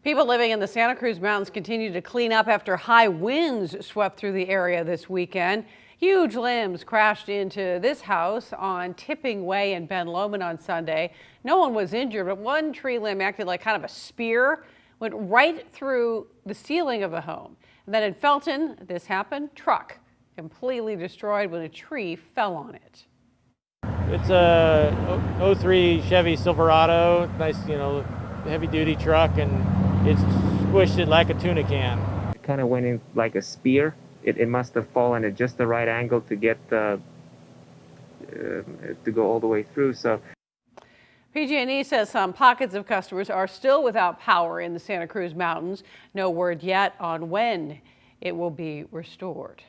People living in the Santa Cruz Mountains continue to clean up after high winds swept through the area this weekend. Huge limbs crashed into this house on Tipping Way in Ben Lomond on Sunday. No one was injured, but one tree limb acted like kind of a spear, went right through the ceiling of the home. And then in Felton, this happened. Truck completely destroyed when a tree fell on it. It's a '03 Chevy Silverado, nice, heavy-duty truck, and it's squished it like a tuna can. It kind of went in like a spear. It must have fallen at just the right angle to get to go all the way through. So PG&E says some pockets of customers are still without power in the Santa Cruz Mountains. No word yet on when it will be restored.